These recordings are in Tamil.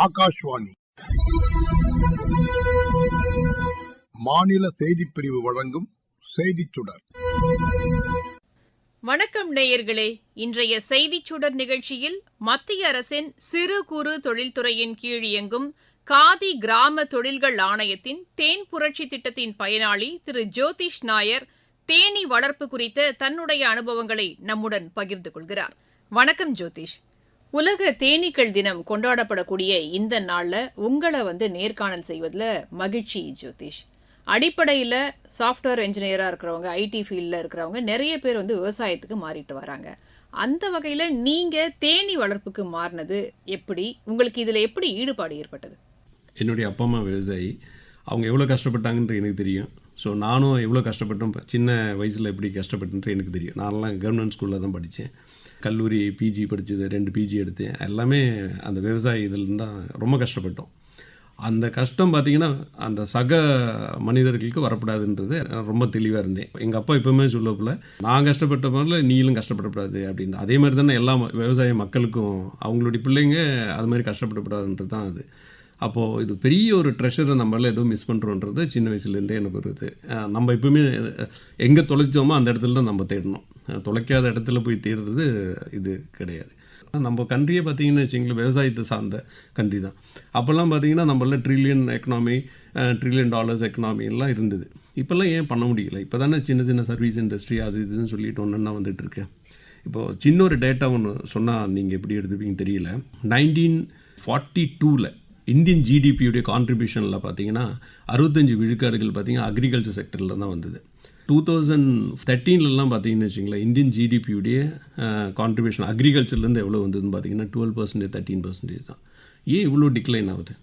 ஆகாஷ்வாணி மாநில செய்திப்பிரிவு வழங்கும் செய்திச் சுடர். வணக்கம் நேயர்களே. இன்றைய செய்திச் சுடர் நிகழ்ச்சியில் மத்திய அரசின் சிறு குறு தொழில்துறையின் கீழ் இயங்கும் காதி கிராம தொழில்கள் ஆணையத்தின் தேன் புரட்சி திட்டத்தின் பயனாளி திரு ஜோதிஷ் நாயர் தேனீ வளர்ப்பு குறித்த தன்னுடைய அனுபவங்களை நம்முடன் பகிர்ந்து கொள்கிறார். வணக்கம் ஜோதிஷ். உலக தேனீக்கள் தினம் கொண்டாடப்படக்கூடிய இந்த நாளில் உங்களை நேர்காணல் செய்வதில் மகிழ்ச்சி ஜோதிஷ். அடிப்படையில் சாஃப்ட்வேர் இன்ஜினியராக இருக்கிறவங்க, ஐடி ஃபீல்டில் இருக்கிறவங்க நிறைய பேர் விவசாயத்துக்கு மாறிட்டு வராங்க. அந்த வகையில் நீங்கள் தேனீ வளர்ப்புக்கு மாறினது எப்படி? உங்களுக்கு இதில் எப்படி ஈடுபாடு ஏற்பட்டது? என்னுடைய அப்பா அம்மா விவசாயி. அவங்க எவ்வளோ கஷ்டப்பட்டாங்கன்றது எனக்கு தெரியும். ஸோ நானும் எவ்வளோ கஷ்டப்பட்டோம், சின்ன வயசில் எப்படி கஷ்டப்பட்டுன்றது எனக்கு தெரியும். நான்லாம் கவர்மெண்ட் ஸ்கூலில் தான் படித்தேன். கல்லூரி பிஜி படித்தது, 2 பிஜி எடுத்தேன். எல்லாமே அந்த விவசாய இதில் தான் ரொம்ப கஷ்டப்பட்டோம். அந்த கஷ்டம் பார்த்திங்கன்னா அந்த சக மனிதர்களுக்கு வரக்கூடாதுன்றது ரொம்ப தெளிவாக இருந்தேன். எங்கள் அப்பா எப்போவுமே சொல்லப்போல, நான் கஷ்டப்பட்ட மாதிரில நீங்களும் கஷ்டப்படக்கூடாது அப்படின்னு. அதே மாதிரி தானே எல்லா விவசாய மக்களுக்கும் அவங்களுடைய பிள்ளைங்க அது மாதிரி கஷ்டப்படக்கூடாதுன்றது தான் அது. அப்போது இது பெரிய ஒரு ட்ரெஷரை நம்மளால் எதுவும் மிஸ் பண்ணுறோன்றது சின்ன வயசுலேருந்தே எனக்கு வருது. நம்ம எப்பவுமே எங்கே தொலைச்சோமோ அந்த இடத்துல தான் நம்ம தேடணும். தொலைக்காத இடத்துல போய் தேடுறது இது கிடையாது. நம்ம கண்ட்ரியே பார்த்திங்கன்னா வச்சிங்களேன், விவசாயத்தை சார்ந்த கண்ட்ரி தான். அப்போல்லாம் பார்த்திங்கன்னா நம்மள ட்ரில்லியன் டாலர்ஸ் எக்கனாமிலாம் இருந்தது. இப்போல்லாம் ஏன் பண்ண முடியல? இப்போ தானே சின்ன சின்ன சர்வீஸ் இண்டஸ்ட்ரி அது இதுன்னு சொல்லிட்டு ஒன்றுன்னா வந்துட்டுருக்கு. இப்போது சின்ன ஒரு டேட்டா ஒன்று சொன்னால் நீங்கள் எப்படி எடுத்துப்பீங்க தெரியல. 1942 இந்தியன் ஜிடிபியுடைய கான்ட்ரிபியூஷனில் பார்த்தீங்கன்னா 65 விழுக்காடுகள் பார்த்தீங்கன்னா அக்ரிகல்ச்சர் செக்டரில் தான் வந்தது. 2013 பார்த்தீங்கன்னு வச்சிங்களேன், இந்தியன் ஜிடிபியுடைய கான்ட்ரிபியூஷன் அக்ரிகல்ச்சர்லேருந்து எவ்வளோ வந்ததுன்னு பார்த்தீங்கன்னா 12%, 13% தான். ஏன் இவ்வளோ டிக்ளைன் ஆகுது?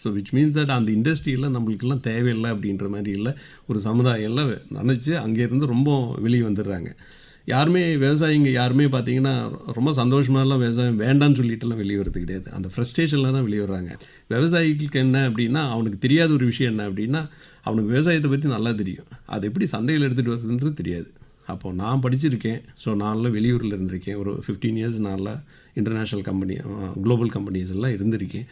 ஸோ விச் மீன்ஸ் தட் அந்த இண்டஸ்ட்ரியெல்லாம் நம்மளுக்கெல்லாம் தேவையில்லை அப்படின்ற மாதிரி இல்லை. ஒரு சமுதாயம் எல்லாம் நினச்சி அங்கேருந்து ரொம்ப வெளியே வந்துடுறாங்க. யாருமே விவசாயிங்க யாருமே பார்த்திங்கன்னா ரொம்ப சந்தோஷமாலாம் விவசாயம் வேண்டான்னு சொல்லிட்டுலாம் வெளியே வரது கிடையாது. அந்த ஃப்ரஸ்ட்ரேஷனில் தான் வெளியே வர்றாங்க. விவசாயிகளுக்கு என்ன அப்படின்னா, அவனுக்கு தெரியாத ஒரு விஷயம் என்ன அப்படின்னா, அவனுக்கு விவசாயத்தை பற்றி நல்லா தெரியும், அது எப்படி சந்தையில் எடுத்துகிட்டு வருதுன்றது தெரியாது. அப்போது நான் படிச்சிருக்கேன். ஸோ நான்லாம் வெளியூரில் இருந்திருக்கேன். ஒரு 15 இயர்ஸ் நான்லாம் இன்டர்நேஷ்னல் கம்பெனி, குளோபல் கம்பெனிஸ் எல்லாம் இருந்திருக்கேன்.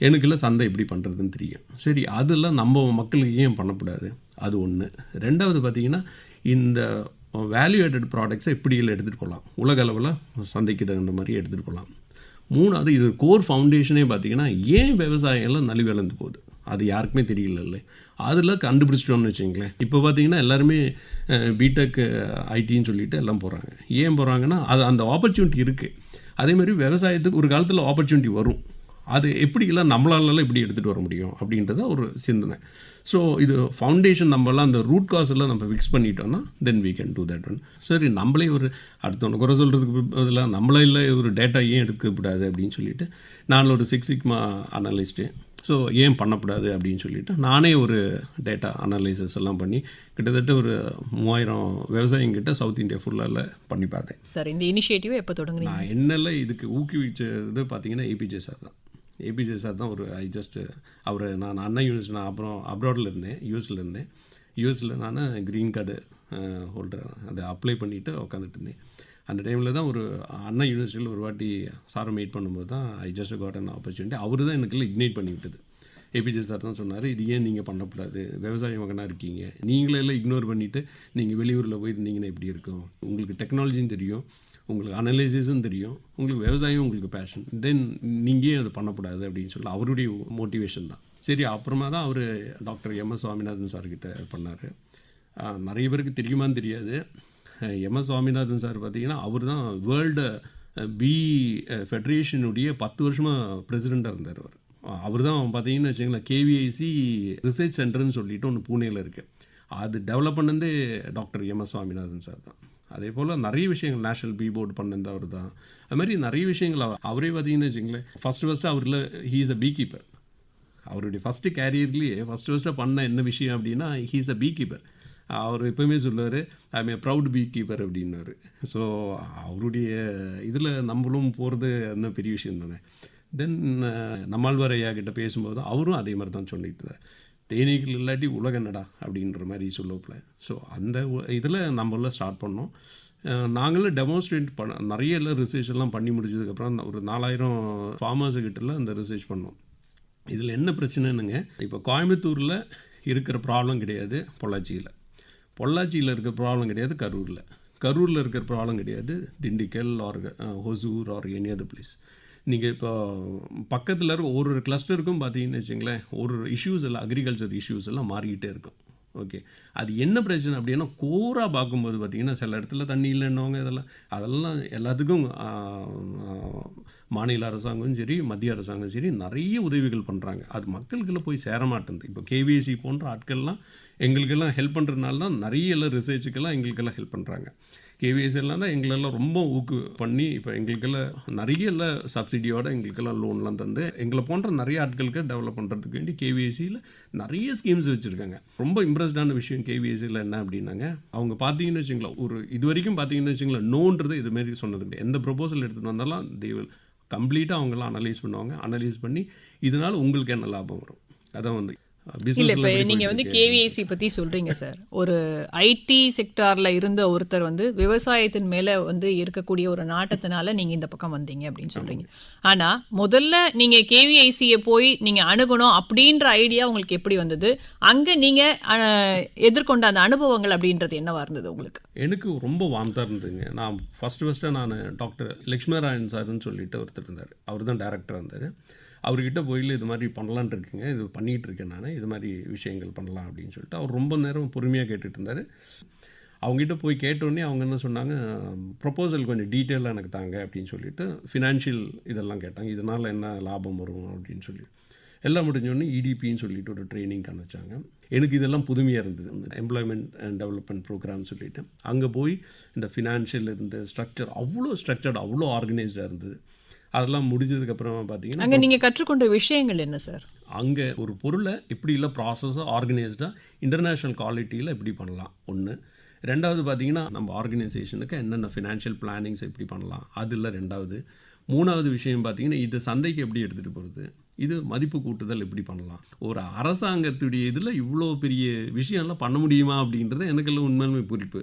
எனக்குலாம் சந்தை எப்படி பண்ணுறதுன்னு தெரியும். சரி, அதெல்லாம் நம்ம மக்களுக்கு ஏன் பண்ணக்கூடாது? அது ஒன்று. ரெண்டாவது பார்த்திங்கன்னா, இந்த வேல்யூ ஆடட் ப்ராடக்ட்ஸை எப்படி எடுத்துகிட்டு போகலாம், உலக அளவில் சந்தைக்கு தகுந்த மாதிரி எடுத்துகிட்டு போகலாம். மூணாவது, இது கோர் ஃபவுண்டேஷனே பார்த்திங்கன்னா ஏன் விவசாயம் எல்லாம் நலிவிழந்து போகுது அது யாருக்குமே தெரியல. அதில் கண்டுபிடிச்சிட்டோம்னு வச்சுங்களேன். இப்போ பார்த்திங்கன்னா எல்லாருமே பிடெக் ஐடின்னு சொல்லிட்டு எல்லாம் போகிறாங்க. ஏன் போகிறாங்கன்னா அது அந்த ஆப்பர்ச்சுனிட்டி இருக்குது. அதேமாதிரி விவசாயத்துக்கு ஒரு காலத்தில் ஆப்பர்ச்சுனிட்டி வரும். அது எப்படிலாம் நம்மளாலலாம் எப்படி எடுத்துகிட்டு வர முடியும் அப்படின்றத ஒரு சிந்தனை. ஸோ இது ஃபவுண்டேஷன் நம்மளாம் அந்த ரூட் காஸ் எல்லாம் நம்ம ஃபிக்ஸ் பண்ணிட்டோம்னா தென் we can do that one. சரி, நம்மளே ஒரு அடுத்தவனை குறை சொல்கிறதுக்கு பதிலாக நம்மளே இல்லை ஒரு டேட்டா ஏன் எடுக்கக்கூடாது அப்படின்னு சொல்லிட்டு நான் ஒரு 6 சிக்மா அனலிஸ்ட்டு. ஸோ ஏன் பண்ணக்கூடாது அப்படின்னு சொல்லிட்டு நானே ஒரு டேட்டா அனலைசஸ் எல்லாம் பண்ணி கிட்டத்தட்ட ஒரு 3000 விவசாயிங்கிட்ட சவுத் இந்தியா ஃபுல்லால் பண்ணி பார்த்தேன். சார், இந்த இனிஷியேட்டிவ் எப்போ தொடங்குனீங்க? நான் என்னெல்லாம் இதுக்கு ஊக்குவிச்சது பார்த்தீங்கன்னா ஏபிஜே சார் தான். ஏபிஜே சார் தான் அவர் நான் அண்ணா யூனிவர்சிட்டி, நான் அப்புறம் அப்ராடில் இருந்தேன், யூஎஸில் நான் க்ரீன் கார்டு ஹோல்டர் அதை அப்ளை பண்ணிவிட்டு உட்காந்துட்டு இருந்தேன். அந்த டைமில் தான் ஒரு அண்ணா யூனிவர்சிட்டியில் ஒரு வாட்டி சாரை மீட் பண்ணும்போது தான் I just got an opportunity. அவர் தான் எனக்குள்ள இக்னைட் பண்ணி விட்டது. ஏபிஜே சார் தான் சொன்னார், இது ஏன் நீங்கள் பண்ணக்கூடாது, விவசாய மகனாக இருக்கீங்க, நீங்களே எல்லாம் இக்னோர் பண்ணிவிட்டு நீங்கள் வெளியூரில் போயிருந்தீங்கன்னா எப்படி இருக்கும், உங்களுக்கு டெக்னாலஜியும் தெரியும், உங்களுக்கு அனலைசிஸும் தெரியும், உங்களுக்கு விவசாயம் உங்களுக்கு பேஷன், தென் நீங்கள் அதை பண்ணக்கூடாது அப்படின்னு சொல்லி அவருடைய மோட்டிவேஷன் தான். சரி, அப்புறமா தான் அவர் டாக்டர் எம்எஸ் சுவாமிநாதன் சார்கிட்ட பண்ணார். நிறைய பேருக்கு தெரியுமான்னு தெரியாது. எம்எஸ் சுவாமிநாதன் சார் பார்த்திங்கன்னா அவர் தான் வேர்ல்டு பி ஃபெடரேஷனுடைய 10 வருஷமாக பிரசிடெண்ட்டாக இருந்தார். அவர் தான் பார்த்திங்கன்னு வச்சுங்களேன், கேவிஐசி ரிசர்ச் சென்டர்னு சொல்லிட்டு ஒன்று பூனேயில் இருக்குது. அது டெவலப் பண்ணதே டாக்டர் எம்எஸ் சுவாமிநாதன் சார் தான். அதே போல் நிறைய விஷயங்கள் நேஷனல் பி போர்டு பண்ணது அவர் தான். அது மாதிரி நிறைய விஷயங்கள் அவரே பார்த்திங்கன்னு வச்சுங்களேன், ஃபஸ்ட்டு அவரில் he is a beekeeper. அவருடைய ஃபஸ்ட்டு கேரியர்லேயே ஃபஸ்ட்டாக பண்ண என்ன விஷயம் அப்படின்னா, he is a beekeeper. அவர் எப்போவுமே சொல்லுவார், I am a proud beekeeper அப்படின்னாரு. ஸோ அவருடைய இதில் நம்மளும் போகிறது இன்னும் பெரிய விஷயம் தானே. தென் நம்மாழ்வார் ஐயா கிட்ட பேசும்போது அவரும் அதே மாதிரி தான் சொல்லிட்டு தான், தேனீக்கள் இல்லாட்டி உலகம் நடா அப்படின்ற மாதிரி சொல்லப்பில். ஸோ அந்த இதில் நம்மளாம் ஸ்டார்ட் பண்ணோம். நாங்களும் டெமோன்ஸ்ட்ரேட் நிறைய எல்லாம் ரிசர்ச் எல்லாம் பண்ணி முடிச்சதுக்கப்புறம் ஒரு 4000 ஃபார்மர்ஸுக்கிட்டலாம் அந்த ரிசர்ச் பண்ணோம். இதில் என்ன பிரச்சனைனுங்க, இப்போ கோயம்புத்தூரில் இருக்கிற ப்ராப்ளம் கிடையாது பொள்ளாச்சியில், பொள்ளாச்சியில் இருக்கிற ப்ராப்ளம் கிடையாது கரூரில், கரூரில் இருக்கிற ப்ராப்ளம் கிடையாது Dindigul or Hosur or any other place. நீங்கள் இப்போ பக்கத்தில் இருக்க ஒரு கிளஸ்டருக்கும் பார்த்தீங்கன்னு வச்சுங்களேன், ஒரு இஷ்யூஸ் எல்லாம் அக்ரிகல்ச்சர் இஷ்யூஸ் எல்லாம் மாறிக்கிட்டே இருக்கும். ஓகே, அது என்ன பிரச்சனை அப்படின்னா கோராக பார்க்கும்போது பார்த்திங்கன்னா சில இடத்துல தண்ணி இல்லைன்னவங்க அதெல்லாம் எல்லாத்துக்கும் மாநில அரசாங்கமும் சரி மத்திய அரசாங்கம் சரி நிறைய உதவிகள் பண்ணுறாங்க. அது மக்களுக்கெல்லாம் போய் சேர மாட்டேங்குது. இப்போ கேவிஎஸ்சி போன்ற ஆட்கள்லாம் எங்களுக்கெல்லாம் ஹெல்ப் பண்ணுறதுனால தான் நிறைய எல்லாம் ரிசர்ச்சுக்கெல்லாம் எங்களுக்கெல்லாம் ஹெல்ப் பண்ணுறாங்க. கேவிஎஸ்சி எல்லாம் தான் எங்களெல்லாம் ரொம்ப ஊக்கு பண்ணி இப்போ எங்களுக்கெல்லாம் நிறைய எல்லாம் சப்சிடியோடு எங்களுக்கெல்லாம் லோன்லாம் தந்து எங்களை போன்ற நிறைய ஆட்களுக்கு டெவலப் பண்ணுறதுக்கு வேண்டி கேவிஎஸ்சியில் நிறைய ஸ்கீம்ஸ் வச்சுருக்காங்க. ரொம்ப இம்ப்ரெஸ்டான விஷயம் கேவிஎஸ்சியில் என்ன அப்படின்னாங்க, அவங்க பார்த்தீங்கன்னு வச்சுங்களேன், ஒரு இது வரைக்கும் பார்த்தீங்கன்னு வச்சுங்களேன், நோன்றது இதுமாரி சொன்னது கிடையாது. எந்த ப்ரொபோசல் எடுத்துகிட்டு வந்தாலும் தேவல் கம்ப்ளீட்டாக அவங்களாம் அனலைஸ் பண்ணுவாங்க. அனலைஸ் பண்ணி இதனால் உங்களுக்கு என்ன லாபம் வரும், அதான் வந்து இல்ல. இப்போ நீங்க வந்து கேவிஐசி பத்தி சொல்றீங்க சார். ஒரு ஐடி செக்டார்ல இருந்த ஒருத்தர் வந்து விவசாயத்தின் மேல வந்து இருக்கக்கூடிய ஒரு நாட்டத்தினால நீங்க இந்த பக்கம் வந்தீங்க அப்படின்னு சொல்றீங்க. ஆனா முதல்ல நீங்க கேவிஐசியை போய் நீங்க அணுகணும் அப்படின்ற ஐடியா உங்களுக்கு எப்படி வந்தது? அங்க நீங்க எதிர்கொண்ட அந்த அனுபவங்கள் அப்படின்றது என்னவா இருந்தது உங்களுக்கு? எனக்கு ரொம்ப வார்ம்தாக இருந்ததுங்க. நான் ஃபஸ்ட்டு நான் டாக்டர் லக்ஷ்மராயன் சார்ன்னு சொல்லிட்டு ஒருத்தர் இருந்தார். அவர் தான் டைரக்டராக இருந்தார். அவர்கிட்ட போயில் இது மாதிரி பண்ணலான் இருக்குங்க, இது பண்ணிகிட்டு இருக்கேன் நான், இது மாதிரி விஷயங்கள் பண்ணலாம் அப்படின்னு சொல்லிட்டு அவர் ரொம்ப நேரம் பொறுமையாக கேட்டுட்டு இருந்தார். அவங்ககிட்ட போய் கேட்டோடனே அவங்க என்ன சொன்னாங்க, ப்ரொப்போசல் கொஞ்சம் டீட்டெயிலாக எனக்கு தாங்க அப்படின்னு சொல்லிட்டு ஃபினான்ஷியல் இதெல்லாம் கேட்டாங்க, இதனால் என்ன லாபம் வரும் அப்படின்னு சொல்லி. எல்லாம் முடிஞ்சோடனே இடிபின்னு சொல்லிட்டு ஒரு ட்ரைனிங் அனுப்பிச்சாங்க. எனக்கு இதெல்லாம் புதுமையாக இருந்தது. எம்ப்ளாய்மெண்ட் அண்ட் டெவலப்மெண்ட் ப்ரோக்ராம்னு சொல்லிட்டு அங்கே போய் இந்த ஃபினான்ஷியல் இருந்த ஸ்ட்ரக்சர் அவ்வளோ ஸ்ட்ரக்சர்டு அவ்வளோ ஆர்கனைஸ்டாக இருந்தது. அதெல்லாம் முடிஞ்சதுக்கப்புறமா பார்த்தீங்கன்னா அங்கே நீங்கள் கற்றுக்கொண்ட விஷயங்கள் என்ன சார்? அங்கே ஒரு பொருளை எப்படி இல்லை ப்ராசஸாக ஆர்கனைஸ்டாக இன்டர்நேஷ்னல் குவாலிட்டியில் எப்படி பண்ணலாம் ஒன்று. ரெண்டாவது பார்த்தீங்கன்னா நம்ம ஆர்கனைசேஷனுக்கு என்னென்ன ஃபினான்ஷியல் பிளானிங்ஸ் எப்படி பண்ணலாம் அதில் ரெண்டாவது. மூணாவது விஷயம் பார்த்தீங்கன்னா இது சந்தைக்கு எப்படி எடுத்துகிட்டு போகிறது, இது மதிப்பு கூட்டுதல் எப்படி பண்ணலாம். ஒரு அரசாங்கத்துடைய இதில் இவ்வளோ பெரிய விஷயம்லாம் பண்ண முடியுமா அப்படின்றது எனக்கெல்லாம் உண்மையுமே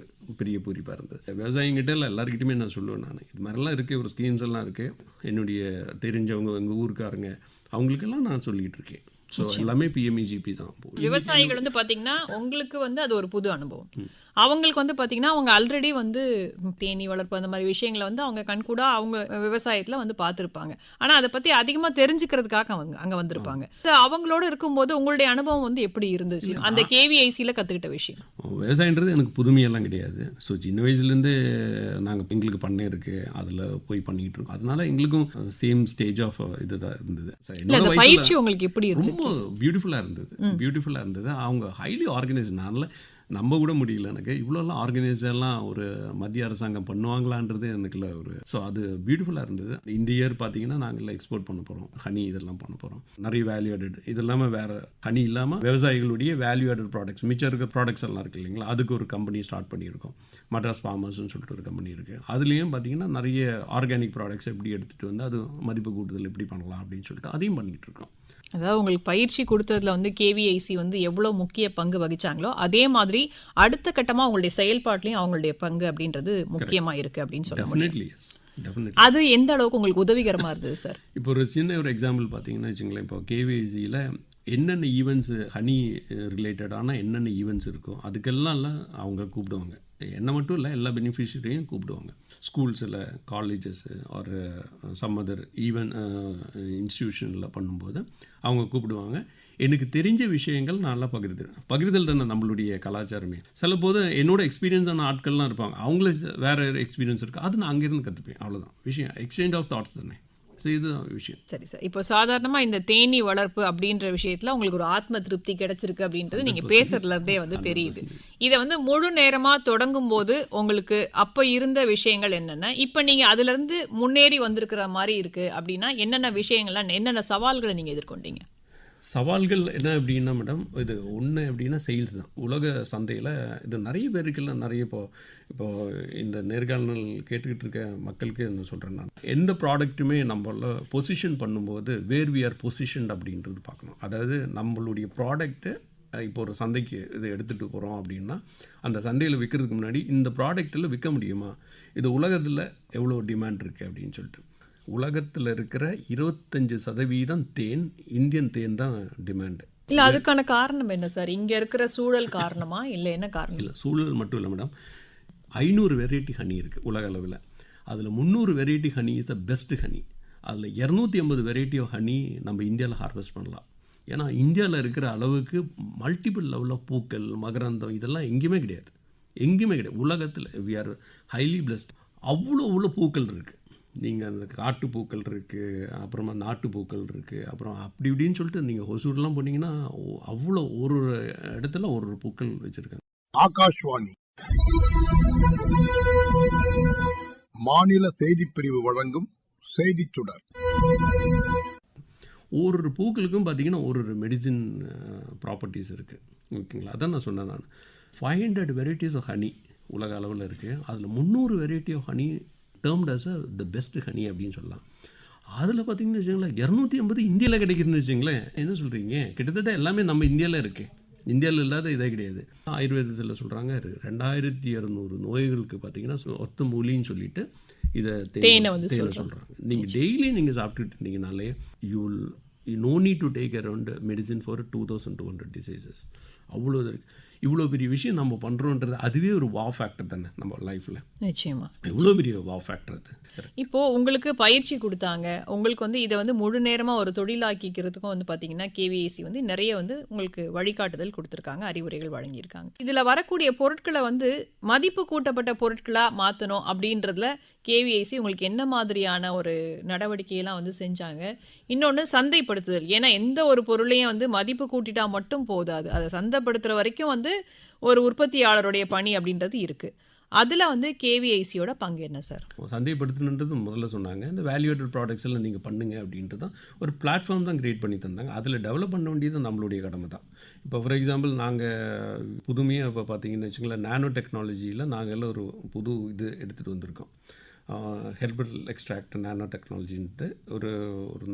பெரிய பூரிப்பாக இருந்தது. விவசாயிங்கிட்ட இல்லை எல்லாருக்கிட்டையுமே நான் சொல்லுவேன், நான் இது மாதிரிலாம் இருக்குது, ஒரு ஸ்கீம்ஸ் எல்லாம் இருக்குது, என்னுடைய தெரிஞ்சவங்க எங்கள் ஊருக்காரங்க அவங்களுக்கெல்லாம் நான் சொல்லிகிட்டு இருக்கேன். ஸோ எல்லாமே பிஎம்இஜிபி தான். விவசாயிகள் வந்து பார்த்தீங்கன்னா உங்களுக்கு வந்து அது ஒரு புது அனுபவம். அவங்களுக்கு வந்து பார்த்தீங்கன்னா அவங்க ஆல்ரெடி வந்து தேனீ வளர்ப்பு அந்த மாதிரி விஷயங்களை வந்து அவங்க கண்கூடா அவங்க விவசாயத்தில் வந்து பார்த்துருப்பாங்க. ஆனால் அதை பற்றி அதிகமாக தெரிஞ்சுக்கிறதுக்காக அவங்க அங்கே வந்திருப்பாங்க. அவங்களோட இருக்கும்போது உங்களுடைய அனுபவம் வந்து எப்படி இருந்துச்சு அந்த கேவிஐசியில் கற்றுக்கிட்ட விஷயம்? விவசாயன்றது எனக்கு புதுமையெல்லாம் கிடையாது. ஸோ சின்ன வயசுலேருந்து நாங்கள் எங்களுக்கு பண்ணே இருக்குது, அதில் போய் பண்ணிக்கிட்டு இருக்கோம். அதனால எங்களுக்கும் சேம் ஸ்டேஜ் ஆஃப் இது தான் இருந்தது. பயிற்சி உங்களுக்கு எப்படி இருந்தது? ரொம்ப பியூட்டிஃபுல்லாக இருந்தது. அவங்க ஹைலி ஆர்கனைஸ்னால நம்ப கூட முடியல எனக்கு, இவ்வளோலாம் ஆர்கனைஸ்டெல்லாம் ஒரு மத்திய அரசாங்கம் பண்ணுவாங்களான்றது எனக்குள்ள ஒரு. ஸோ அது பியூட்டிஃபுல்லாக இருந்தது. இந்த இயர் பார்த்தீங்கன்னா நாங்கள் எக்ஸ்போர்ட் பண்ண போகிறோம், ஹனி இதெல்லாம் பண்ண போகிறோம். நிறைய வேல்யூ ஆடட் இது இல்லாமல் வேறு ஹனி இல்லாமல் விவசாயிகளுடைய வேல்யூ ஆடட் ப்ராடக்ட்ஸ் மிச்சம் இருக்க ப்ராடக்ட்ஸ் எல்லாம் இருக்குது இல்லைங்களா, அதுக்கு ஒரு கம்பெனி ஸ்டார்ட் பண்ணியிருக்கோம். மட்ராஸ் ஃபார்மர்ஸ்னு சொல்லிட்டு ஒரு கம்பெனி இருக்குது. அதுலேயும் பார்த்தீங்கன்னா நிறைய ஆர்கானிக் ப்ராடக்ட்ஸ் எப்படி எடுத்துகிட்டு வந்து அது மதிப்பு கூட்டுதல் எப்படி பண்ணலாம் அப்படின்னு சொல்லிட்டு அதையும் பண்ணிகிட்டு இருக்கோம். அதாவது உங்களுக்கு பயிற்சி கொடுத்ததுல வந்து கேவிஐசி வந்து எவ்வளோ முக்கிய பங்கு வகிச்சாங்களோ அதே மாதிரி அடுத்த கட்டமாக உங்களுடைய செயல்பாட்டிலையும் அவங்களுடைய பங்கு அப்படின்றது முக்கியமாக இருக்குது அப்படின்னு சொல்ல முடியும். அது எந்த அளவுக்கு உங்களுக்கு உதவிகரமாக இருந்தது சார்? இப்போ ஒரு சின்ன ஒரு எக்ஸாம்பிள் பார்த்தீங்கன்னா வச்சுங்களேன், இப்போ கேவிஐசியில் என்னென்ன ஈவெண்ட்ஸு ஹனி ரிலேட்டடான என்னென்ன ஈவெண்ட்ஸ் இருக்கோ அதுக்கெல்லாம் அவங்க கூப்பிடுவாங்க. என்ன மட்டும் இல்லை, எல்லா பெனிஃபிஷரியும் கூப்பிடுவாங்க. ஸ்கூல்ஸில், காலேஜஸ் ஒரு சம் அதர் ஈவன் இன்ஸ்டிடியூஷனில் பண்ணும்போது அவங்க கூப்பிடுவாங்க. எனக்கு தெரிஞ்ச விஷயங்கள் நான்லாம் பகிர்தல் தானே நம்மளுடைய கலாச்சாரமே. சில போது என்னோட எக்ஸ்பீரியன்ஸான ஆட்கள்லாம் இருப்பாங்க, அவங்கள வேறு எக்ஸ்பீரியன்ஸ் இருக்குது, அது நான் அங்கேருந்து கற்றுப்பேன். அவ்வளோதான் விஷயம், எக்ஸ்சேஞ்ச் ஆஃப் தாட்ஸ் தானே. இதுதான் விஷயம். சரி சார், இப்போ சாதாரணமாக இந்த தேனீ வளர்ப்பு அப்படின்ற விஷயத்தில் உங்களுக்கு ஒரு ஆத்ம திருப்தி கிடைச்சிருக்கு அப்படின்றது நீங்கள் பேசுறதுலேருந்தே வந்து தெரியுது. இதை வந்து முழு நேரமாக தொடங்கும் போது உங்களுக்கு அப்போ இருந்த விஷயங்கள் என்னென்ன, இப்போ நீங்கள் அதுலேருந்து முன்னேறி வந்திருக்கிற மாதிரி இருக்குது அப்படின்னா என்னென்ன விஷயங்கள்லாம், என்னென்ன சவால்களை நீங்கள் எதிர்கொண்டீங்க? சவால்கள் என்ன அப்படின்னா மேடம், இது ஒன்று அப்படின்னா சேல்ஸ் தான். உலக சந்தையில் இது நிறைய பேருக்குலாம் நிறைய இப்போ இந்த நேர்காணல் கேட்டுக்கிட்டு இருக்க மக்களுக்கு என்ன சொல்கிறேன், நான் எந்த ப்ராடக்ட்டுமே நம்மள பொசிஷன் பண்ணும்போது வேர் வி ஆர் பொசிஷன்ட் அப்படின்றது பார்க்கணும். அதாவது நம்மளுடைய ப்ராடக்ட்டு இப்போ ஒரு சந்தைக்கு இதை எடுத்துகிட்டு போகிறோம் அப்படின்னா அந்த சந்தையில் விற்கிறதுக்கு முன்னாடி இந்த ப்ராடக்ட்டில் விற்க முடியுமா, இது உலகத்தில் எவ்வளோ டிமாண்ட் இருக்குது அப்படின்னு சொல்லிட்டு உலகத்தில் இருக்கிற 25% தேன் இந்தியன் தேன் தான் டிமாண்டு. இல்ல அதுக்கான காரணம் என்ன சார்? இங்க இருக்கிற சூழல் காரணமா இல்ல என்ன காரணம்? இல்லை, சூழல் மட்டும் இல்லை மேடம். 500 வெரைட்டி ஹனி இருக்குது உலக அளவில். அதில் 300 variety honey is the best honey. அதில் 250 வெரைட்டி ஆஃப் ஹனி நம்ம இந்தியாவில் ஹார்வெஸ்ட் பண்ணலாம். ஏன்னா இந்தியாவில் இருக்கிற அளவுக்கு மல்டிபிள் லெவல் ஆஃப் பூக்கள், மகரந்தம் இதெல்லாம் எங்கேயுமே கிடையாது. உலகத்தில் வி ஆர் ஹைலி பிளஸ்ட். அவ்வளோ பூக்கள் இருக்குது. நீங்கள் அந்த காட்டு பூக்கள் இருக்குது, அப்புறமா நாட்டு பூக்கள் இருக்குது, அப்புறம் அப்படி இப்படின்னு சொல்லிட்டு நீங்கள் ஹொசூர்லாம் போனீங்கன்னா அவ்வளோ ஒரு இடத்துல ஒரு பூக்கள் வச்சுருக்காங்க. ஆகாஷ்வாணி மாநில செய்திப்பிரிவு வழங்கும் செய்திச் சுடர். ஒரு பூக்களுக்கும் பார்த்தீங்கன்னா ஒரு மெடிசின் ப்ராப்பர்ட்டிஸ் இருக்குது. ஓகேங்களா? அதான் நான் சொன்னேன். நான் 500 வெரைட்டிஸ் ஆஃப் ஹனி உலக அளவில் இருக்குது. அதில் 300 variety of honey termed as the best honey அப்படின்னு சொல்லலாம். அதில் பார்த்தீங்கன்னு வச்சுங்களேன் 250 இந்தியாவில் கிடைக்குதுன்னு வச்சுங்களேன். என்ன சொல்கிறீங்க? கிட்டத்தட்ட எல்லாமே நம்ம இந்தியாவில் இருக்குது. இந்தியாவில் இல்லாத இதே கிடையாது. ஆயுர்வேதத்தில் சொல்கிறாங்க 2200 நோய்களுக்கு பார்த்தீங்கன்னா ஒத்த மூலின்னு சொல்லிட்டு இதை தேனை சொல்கிறாங்க. நீங்கள் டெய்லி நீங்கள் சாப்பிட்டுட்டு இருந்தீங்கனாலே you no need to take around medicine for 2200 diseases. அவ்வளோ இருக்குது. இவ்வளோ பெரிய விஷயம் நம்ம பண்ணுறோன்றது அதுவே ஒரு வா ஃபேக்டர் தானே நம்ம லைஃப்பில். நிச்சயமா எவ்வளோ பெரிய வா ஃபேக்டர் அது. இப்போது உங்களுக்கு பயிற்சி கொடுத்தாங்க, உங்களுக்கு வந்து இதை வந்து முழு நேரமாக ஒரு தொழிலாக்கிக்கிறதுக்கும் வந்து பார்த்தீங்கன்னா கேவிஐசி வந்து நிறைய வந்து உங்களுக்கு வழிகாட்டுதல் கொடுத்துருக்காங்க, அறிவுரைகள் வழங்கியிருக்காங்க. இதில் வரக்கூடிய பொருட்களை வந்து மதிப்பு கூட்டப்பட்ட பொருட்களாக மாற்றணும் அப்படின்றதுல கேவிஐசி உங்களுக்கு என்ன மாதிரியான ஒரு நடவடிக்கையெல்லாம் வந்து செஞ்சாங்க? இன்னொன்று சந்தைப்படுத்துதல். ஏன்னா எந்த ஒரு பொருளையும் வந்து மதிப்பு கூட்டிட்டா மட்டும் போதாது, அதை சந்தைப்படுத்துகிற வரைக்கும் வந்து ஒரு உற்பத்தியாளருடைய பணி அப்படின்றது இருக்குது. அதில் வந்து கேவிஐசியோட பங்கு என்ன சார்? சந்தைப்படுத்தணுன்றது முதல்ல சொன்னாங்க. இந்த வேல்யூவேட்டட் ப்ராடக்ட்ஸ் எல்லாம் நீங்கள் பண்ணுங்க அப்படின்ட்டு தான் ஒரு பிளாட்ஃபார்ம் தான் க்ரியேட் பண்ணி தந்தாங்க. அதில் டெவலப் பண்ண வேண்டியது நம்மளுடைய கடமை தான். இப்போ ஃபார் எக்ஸாம்பிள் நாங்கள் புதுமையாக இப்போ பார்த்தீங்கன்னு வச்சுங்களேன், நானோ டெக்னாலஜியில் நாங்கள் எல்லாம் ஒரு புது இது எடுத்துகிட்டு வந்திருக்கோம். ஹெர்பல் எக்ஸ்ட்ராக்ட் நானோ டெக்னாலஜின்ட்டு ஒரு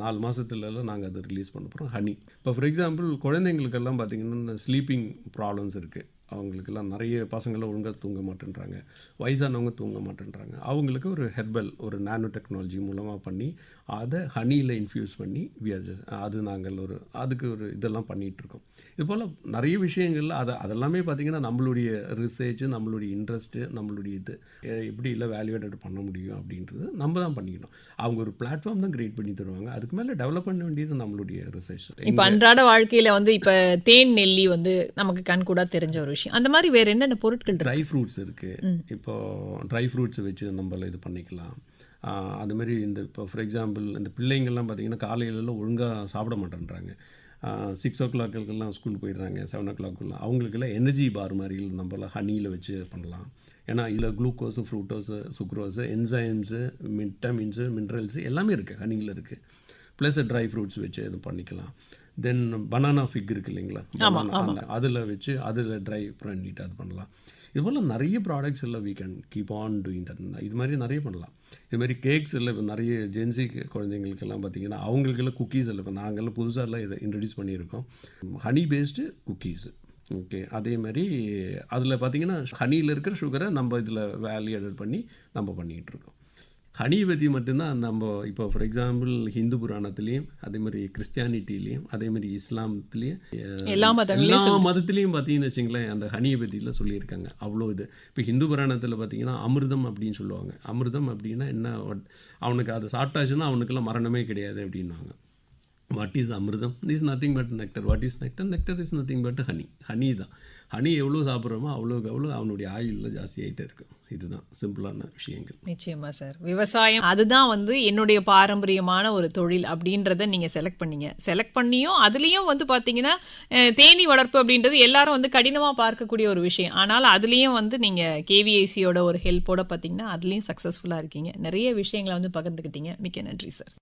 4 மாதத்துலலாம் நாங்கள் அதை ரிலீஸ் பண்ண போகிறோம். ஹனி இப்போ ஃபார் எக்ஸாம்பிள் குழந்தைங்களுக்கெல்லாம் பார்த்திங்கன்னா ஸ்லீப்பிங் ப்ராப்ளம்ஸ் இருக்குது. அவங்களுக்கெல்லாம் நிறைய பசங்களாம் ஒழுங்காக தூங்க மாட்டேன்றாங்க, வயசானவங்க தூங்க மாட்டேன்றாங்க. அவங்களுக்கு ஒரு ஹெர்பல் ஒரு நானோ டெக்னாலஜி மூலமாக பண்ணி அதை ஹனியில் இன்ஃப்யூஸ் பண்ணி அது நாங்கள் அதுக்கு ஒரு இதெல்லாம் பண்ணிகிட்ருக்கோம். இது போல் நிறைய விஷயங்கள் அதெல்லாமே பார்த்திங்கன்னா நம்மளுடைய ரிசர்ச்சு, நம்மளுடைய இன்ட்ரெஸ்ட்டு, நம்மளுடைய இது எப்படி இல்லை வேல்யூவேட்டட் பண்ண முடியும் அப்படின்றது நம்ம தான் பண்ணிக்கணும். அவங்க ஒரு பிளாட்ஃபார்ம் தான் கிரியேட் பண்ணி தருவாங்க. அதுக்கு மேலே டெவலப் பண்ண வேண்டியது நம்மளுடைய ரிசர்ச். இப்போ அன்றாட வாழ்க்கையில் வந்து இப்போ தேன் நெல்லி வந்து நமக்கு கண்கூடா தெரிஞ்ச ஒரு விஷயம். அந்த மாதிரி வேறு என்னென்ன பொருட்கள்? ட்ரை ஃப்ரூட்ஸ் இருக்குது. இப்போது ட்ரை ஃப்ரூட்ஸை வச்சு நம்மள இது பண்ணிக்கலாம். அதுமாரி இந்த இப்போ ஃபார் எக்ஸாம்பிள் இந்த பிள்ளைங்கள்லாம் பார்த்திங்கன்னா காலையிலலாம் ஒழுங்காக சாப்பிட மாட்டேன்றாங்க. 6 o'clock ஸ்கூல் போயிடுறாங்க, 7 o'clock அவங்களுக்கெல்லாம் எனர்ஜி பார் மாதிரி நம்மள ஹனியில் வச்சு பண்ணலாம். ஏன்னா இதில் குளுக்கோஸு, ஃப்ரூட்டோஸு, சுக்ரோஸு, என்சைம்ஸு, விட்டமின்ஸு, மினரல்ஸு எல்லாமே இருக்குது ஹனியில் இருக்குது. ப்ளஸ் ட்ரை ஃப்ரூட்ஸ் வச்சு இது பண்ணிக்கலாம். தென் பனானா ஃபிக் இருக்குது இல்லைங்களா, அதில் வச்சு அதில் ட்ரை பண்ணிட்டு அது பண்ணலாம். இது போல் நிறைய ப்ராடக்ட்ஸ் எல்லாம் we can keep on doing that. இது மாதிரி நிறைய பண்ணலாம். இது மாதிரி கேக்ஸ் எல்லாம் இப்போ நிறைய ஜென்சி குழந்தைங்களுக்கெல்லாம் பார்த்திங்கன்னா அவங்களுக்கெல்லாம் குக்கீஸ் எல்லாம் இப்போ நாங்கள்லாம் புதுசாக இன்ட்ரடியூஸ் பண்ணியிருக்கோம், ஹனி பேஸ்டு குக்கீஸு. ஓகே, அதே மாதிரி அதில் பார்த்திங்கன்னா ஹனியில் இருக்கிற சுகரை நம்ம இதில் வேல்யூ பண்ணி நம்ம பண்ணிக்கிட்டு இருக்கோம். ஹனி பற்றி மட்டும்தான் நம்ம இப்போ ஃபார் எக்ஸாம்பிள் ஹிந்து புராணத்துலேயும் அதே மாதிரி கிறிஸ்டியானிட்டிலையும் அதே மாதிரி இஸ்லாமத்துலேயும் எல்லா மதத்துலேயும் பார்த்தீங்கன்னு வச்சிங்களேன் அந்த ஹனியை பற்றிலாம் சொல்லியிருக்காங்க. அவ்வளோ இது இப்போ ஹிந்து புராணத்தில் பார்த்தீங்கன்னா அமிர்தம் அப்படின்னு சொல்லுவாங்க. அமிர்தம் அப்படின்னா என்ன, அவனுக்கு அதை சாப்பிட்டாச்சுன்னா அவனுக்கெல்லாம் மரணமே கிடையாது அப்படின்வாங்க. வாட் இஸ் அமிர்தம்? Is nothing but nectar. What is nectar? Nectar is nothing but honey. Honey தான். ஹனி எவ்வளோ சாப்பிட்றோமோ அவ்வளோக்கு அவ்வளோ அவனுடைய ஆயுளில் ஜாஸ்தி ஆகிட்டே இருக்கும். இதுதான் சிம்பிளான விஷயங்கள். நிச்சயமாக சார். விவசாயம் அதுதான் வந்து என்னுடைய பாரம்பரியமான ஒரு தொழில் அப்படின்றத நீங்கள் செலக்ட் பண்ணியும் அதுலேயும் வந்து பார்த்தீங்கன்னா தேனீ வளர்ப்பு அப்படின்றது எல்லாரும் வந்து கடினமாக பார்க்கக்கூடிய ஒரு விஷயம். ஆனால் அதுலேயும் வந்து நீங்கள் கேவிஐசியோட ஒரு ஹெல்ப்போட பார்த்தீங்கன்னா அதுலேயும் சக்ஸஸ்ஃபுல்லாக இருக்கீங்க. நிறைய விஷயங்களை வந்து பகிர்ந்துக்கிட்டீங்க. மிக்க நன்றி சார்.